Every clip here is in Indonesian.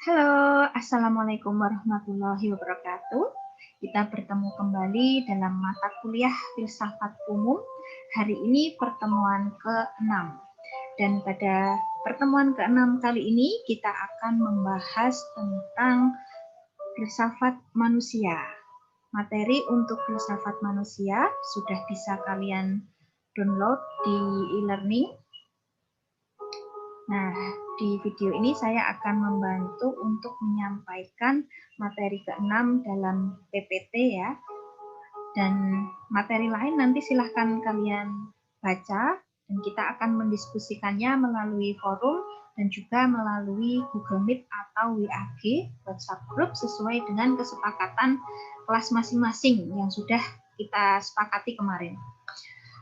Halo, Assalamualaikum warahmatullahi wabarakatuh. Kita bertemu kembali dalam mata kuliah Filsafat Umum. Hari ini pertemuan ke-6. Dan pada pertemuan ke-6 kali ini kita akan membahas tentang filsafat manusia. Materi untuk filsafat manusia sudah bisa kalian download di e-learning. Nah, di video ini saya akan membantu untuk menyampaikan materi ke-6 dalam PPT ya. Dan materi lain nanti silahkan kalian baca dan kita akan mendiskusikannya melalui forum dan juga melalui Google Meet atau WAG WhatsApp Group sesuai dengan kesepakatan kelas masing-masing yang sudah kita sepakati kemarin.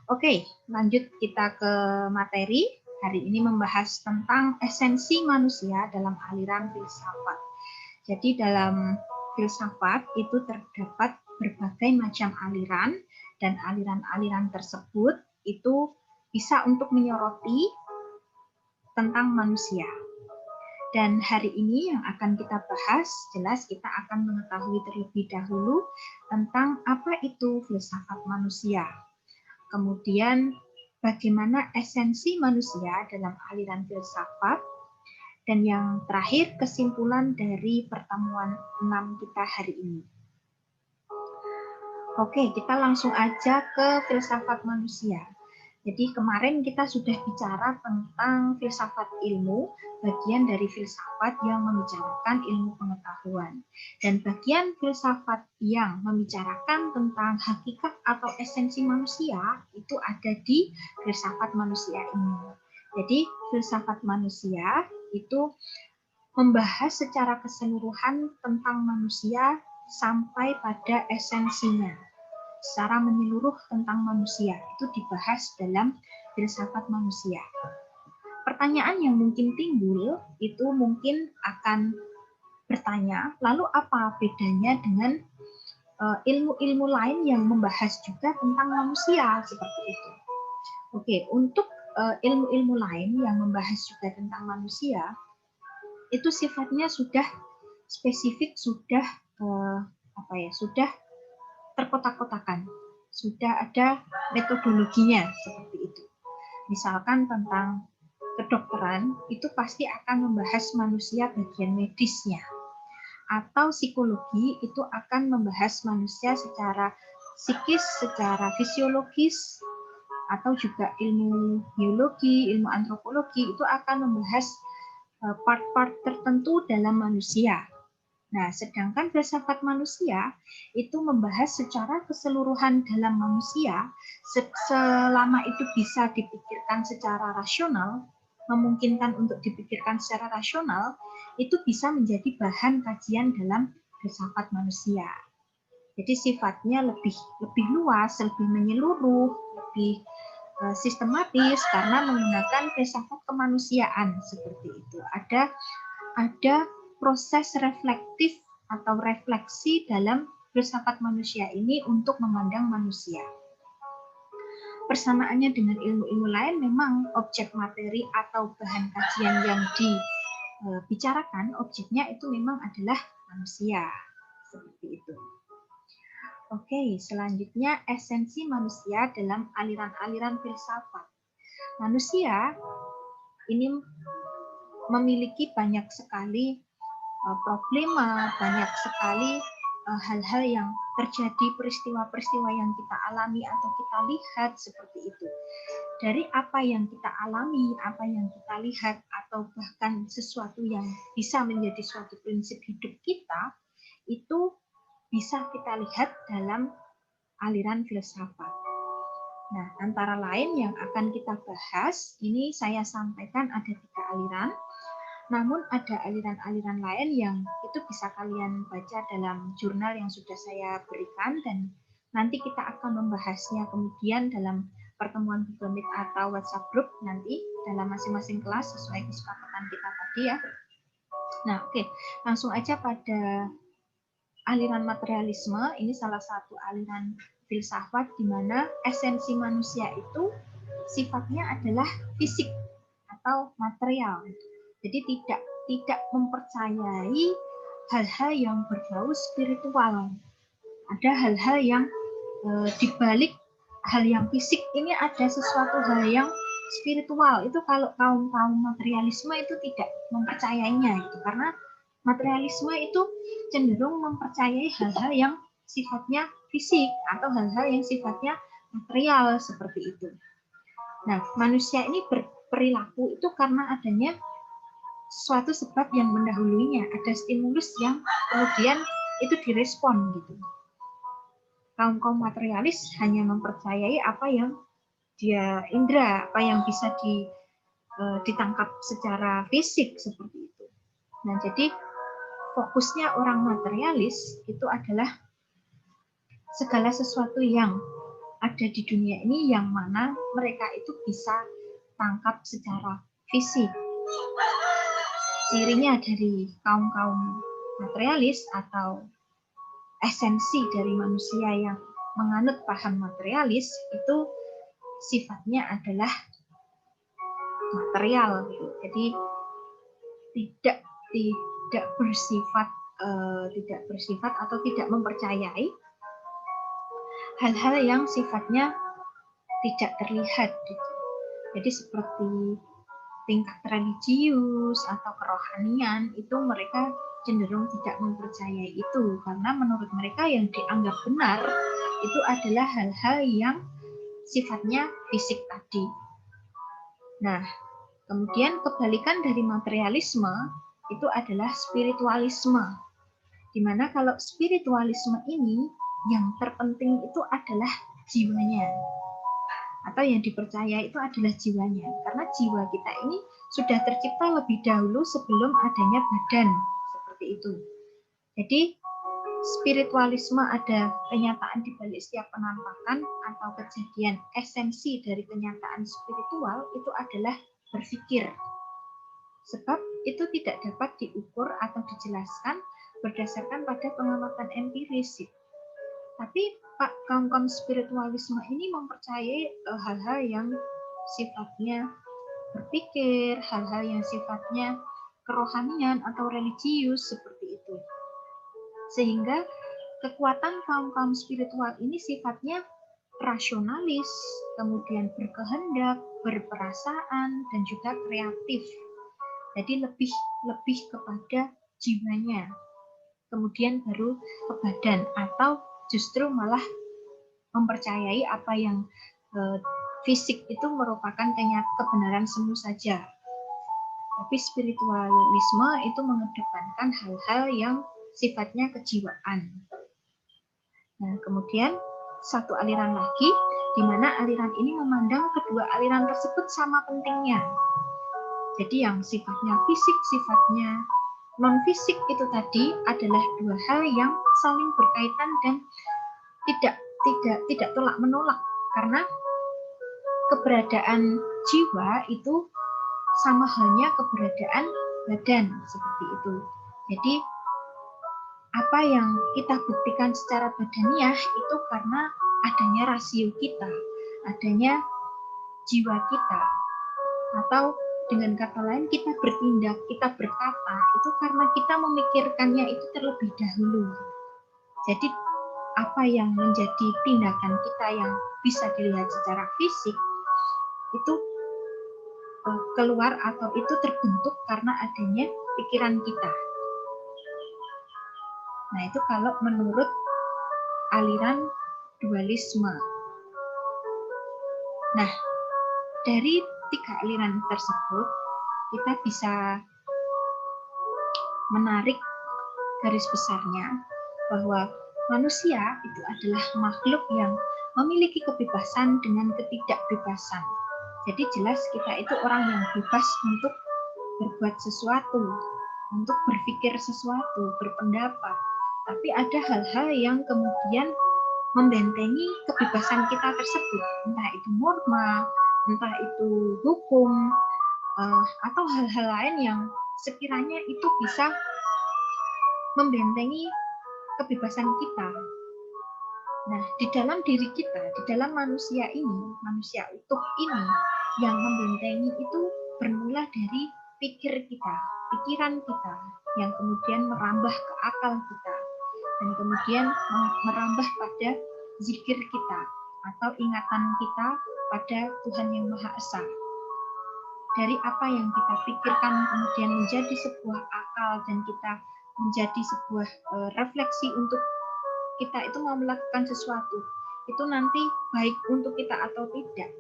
Oke, lanjut kita ke materi. Hari ini membahas tentang esensi manusia dalam aliran filsafat. Jadi dalam filsafat itu terdapat berbagai macam aliran dan aliran-aliran tersebut itu bisa untuk menyoroti tentang manusia. Dan hari ini yang akan kita bahas, jelas kita akan mengetahui terlebih dahulu tentang apa itu filsafat manusia. Kemudian bagaimana esensi manusia dalam aliran filsafat, dan yang terakhir kesimpulan dari pertemuan 6 kita hari ini. Oke, kita langsung aja ke filsafat manusia. Jadi kemarin kita sudah bicara tentang filsafat ilmu, bagian dari filsafat yang membicarakan ilmu pengetahuan. Dan bagian filsafat yang membicarakan tentang hakikat atau esensi manusia, itu ada di filsafat manusia ini. Jadi filsafat manusia itu membahas secara keseluruhan tentang manusia sampai pada esensinya. Secara menyeluruh tentang manusia itu dibahas dalam filsafat manusia. Pertanyaan yang mungkin timbul itu mungkin akan bertanya, lalu apa bedanya dengan ilmu-ilmu lain yang membahas juga tentang manusia seperti itu? Oke, untuk ilmu-ilmu lain yang membahas juga tentang manusia itu sifatnya sudah spesifik, sudah sudah terkotak-kotakan, sudah ada metodologinya seperti itu. Misalkan tentang kedokteran itu pasti akan membahas manusia bagian medisnya, atau psikologi itu akan membahas manusia secara psikis, secara fisiologis, atau juga ilmu biologi, ilmu antropologi itu akan membahas part-part tertentu dalam manusia. Nah, sedangkan filsafat manusia itu membahas secara keseluruhan dalam manusia, selama itu bisa dipikirkan secara rasional, memungkinkan untuk dipikirkan secara rasional, itu bisa menjadi bahan kajian dalam filsafat manusia. Jadi sifatnya lebih luas, lebih menyeluruh, lebih sistematis karena menggunakan filsafat kemanusiaan seperti itu. Ada proses reflektif atau refleksi dalam filsafat manusia ini untuk memandang manusia. Persamaannya dengan ilmu-ilmu lain memang objek materi atau bahan kajian yang dibicarakan, objeknya itu memang adalah manusia. Seperti itu. Oke, selanjutnya esensi manusia dalam aliran-aliran filsafat. Manusia ini memiliki banyak sekali problema, banyak sekali hal-hal yang terjadi, peristiwa-peristiwa yang kita alami atau kita lihat seperti itu. Dari apa yang kita alami, apa yang kita lihat, atau bahkan sesuatu yang bisa menjadi suatu prinsip hidup kita, itu bisa kita lihat dalam aliran filsafat. Nah, antara lain yang akan kita bahas, ini saya sampaikan ada 3 aliran. Namun ada aliran-aliran lain yang itu bisa kalian baca dalam jurnal yang sudah saya berikan, dan nanti kita akan membahasnya kemudian dalam pertemuan Google Meet atau WhatsApp Group nanti dalam masing-masing kelas sesuai kesepakatan kita tadi ya. Nah, oke, langsung aja pada aliran materialisme. Ini salah satu aliran filsafat di mana esensi manusia itu sifatnya adalah fisik atau material. Jadi tidak tidak mempercayai hal-hal yang berbau spiritual. Ada hal-hal yang dibalik hal yang fisik ini ada sesuatu hal yang spiritual. Itu kalau kaum materialisme itu tidak mempercayainya itu, karena materialisme itu cenderung mempercayai hal-hal yang sifatnya fisik atau hal-hal yang sifatnya material seperti itu. Nah, manusia ini berperilaku itu karena adanya suatu sebab yang mendahulunya, ada stimulus yang kemudian itu direspon gitu. Kaum materialis hanya mempercayai apa yang dia indera, apa yang bisa ditangkap secara fisik seperti itu. Nah, jadi fokusnya orang materialis itu adalah segala sesuatu yang ada di dunia ini yang mana mereka itu bisa tangkap secara fisik. Cirinya dari kaum materialis atau esensi dari manusia yang menganut paham materialis itu sifatnya adalah material gitu. Jadi tidak bersifat atau tidak mempercayai hal-hal yang sifatnya tidak terlihat gitu. Jadi seperti tingkat religius atau kerohanian itu mereka cenderung tidak mempercayai itu, karena menurut mereka yang dianggap benar itu adalah hal-hal yang sifatnya fisik tadi. Nah, kemudian kebalikan dari materialisme itu adalah spiritualisme. Di mana kalau spiritualisme ini yang terpenting itu adalah jiwanya. Atau yang dipercaya itu adalah jiwanya. Karena jiwa kita ini sudah tercipta lebih dahulu sebelum adanya badan. Seperti itu. Jadi spiritualisme ada kenyataan di balik setiap penampakan atau kejadian. Esensi dari kenyataan spiritual itu adalah berpikir. Sebab itu tidak dapat diukur atau dijelaskan berdasarkan pada pengamatan empiris. Tapi kaum spiritualisme ini mempercayai hal-hal yang sifatnya berpikir, hal-hal yang sifatnya kerohanian atau religius seperti itu. Sehingga kekuatan kaum spiritual ini sifatnya rasionalis, kemudian berkehendak, berperasaan, dan juga kreatif. Jadi lebih kepada jiwanya. Kemudian baru ke badan, atau justru malah mempercayai apa yang fisik itu merupakan kebenaran semu saja. Tapi spiritualisme itu mengedepankan hal-hal yang sifatnya kejiwaan. Nah, kemudian satu aliran lagi, di mana aliran ini memandang kedua aliran tersebut sama pentingnya. Jadi yang sifatnya fisik, sifatnya non-fisik itu tadi adalah dua hal yang saling berkaitan dan tidak tolak menolak, karena keberadaan jiwa itu sama halnya keberadaan badan seperti itu. Jadi apa yang kita buktikan secara badaniah itu karena adanya rasio kita, adanya jiwa kita, atau dengan kata lain kita bertindak, kita berkata itu karena kita memikirkannya itu terlebih dahulu. Jadi apa yang menjadi tindakan kita yang bisa dilihat secara fisik itu keluar atau itu terbentuk karena adanya pikiran kita. Nah, itu kalau menurut aliran dualisme. Nah, dari tiga aliran tersebut kita bisa menarik garis besarnya bahwa manusia itu adalah makhluk yang memiliki kebebasan dengan ketidakbebasan. Jadi jelas kita itu orang yang bebas untuk berbuat sesuatu, untuk berpikir sesuatu, berpendapat. Tapi ada hal-hal yang kemudian membentengi kebebasan kita tersebut. Entah itu norma, entah itu hukum, atau hal-hal lain yang sekiranya itu bisa membentengi kebebasan kita. Nah, di dalam diri kita, di dalam manusia ini, manusia utuh ini, yang membentengi itu bermula dari pikir kita, pikiran kita, yang kemudian merambah ke akal kita, dan kemudian merambah pada zikir kita, atau ingatan kita pada Tuhan yang Maha Esa. Dari apa yang kita pikirkan kemudian menjadi sebuah akal dan kita menjadi sebuah refleksi untuk kita itu mau melakukan sesuatu, itu nanti baik untuk kita atau tidak,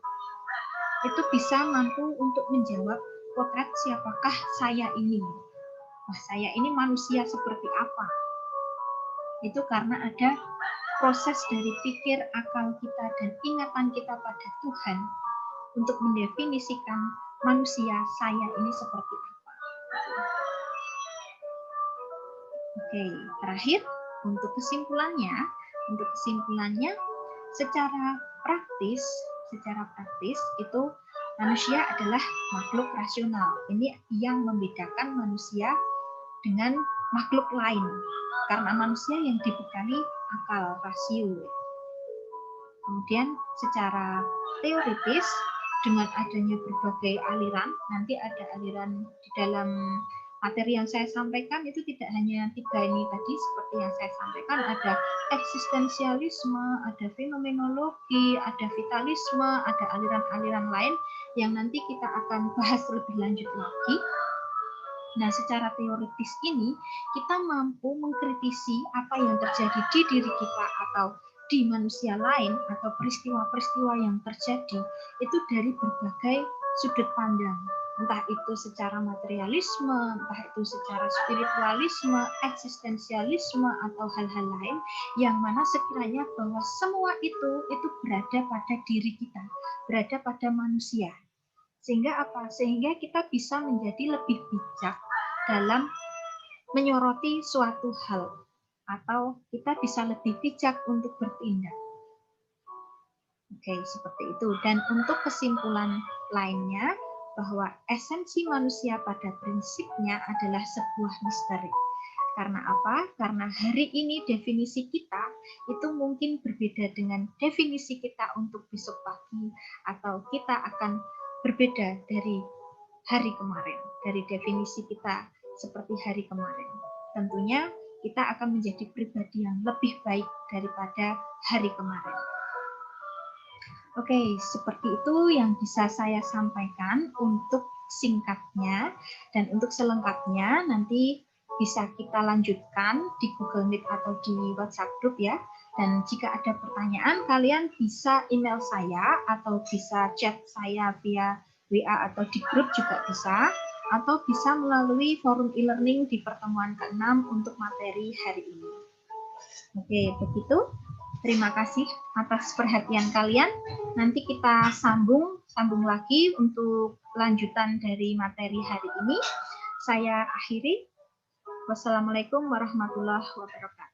itu bisa mampu untuk menjawab potret siapakah saya ini. Nah, saya ini manusia seperti apa? Itu karena ada proses dari pikir, akal kita, dan ingatan kita pada Tuhan untuk mendefinisikan manusia saya ini seperti apa. Oke, terakhir untuk kesimpulannya secara praktis itu manusia adalah makhluk rasional. Ini yang membedakan manusia dengan makhluk lain, karena manusia yang dibekali akal, rasio. Kemudian secara teoritis, dengan adanya berbagai aliran, nanti ada aliran di dalam materi yang saya sampaikan itu tidak hanya 3 ini tadi, seperti yang saya sampaikan, ada eksistensialisme, ada fenomenologi, ada vitalisme, ada aliran-aliran lain yang nanti kita akan bahas lebih lanjut lagi. Nah, secara teoritis ini kita mampu mengkritisi apa yang terjadi di diri kita atau di manusia lain, atau peristiwa-peristiwa yang terjadi itu dari berbagai sudut pandang, entah itu secara materialisme, entah itu secara spiritualisme, eksistensialisme, atau hal-hal lain yang mana sekiranya bahwa semua itu berada pada diri kita, berada pada manusia. Sehingga apa? Sehingga kita bisa menjadi lebih bijak dalam menyoroti suatu hal, atau kita bisa lebih bijak untuk bertindak. Oke, seperti itu. Dan untuk kesimpulan lainnya, bahwa esensi manusia pada prinsipnya adalah sebuah misteri. Karena apa? Karena hari ini definisi kita itu mungkin berbeda dengan definisi kita untuk besok pagi, atau kita akan berbeda dari hari kemarin, dari definisi kita seperti hari kemarin. Tentunya kita akan menjadi pribadi yang lebih baik daripada hari kemarin. Oke, seperti itu yang bisa saya sampaikan untuk singkatnya, dan untuk selengkapnya nanti bisa kita lanjutkan di Google Meet atau di WhatsApp group ya. Dan jika ada pertanyaan, kalian bisa email saya atau bisa chat saya via WA atau di grup juga bisa, atau bisa melalui forum e-learning di pertemuan ke-6 untuk materi hari ini. Oke, begitu. Terima kasih atas perhatian kalian. Nanti kita sambung lagi untuk lanjutan dari materi hari ini. Saya akhiri. Wassalamualaikum warahmatullahi wabarakatuh.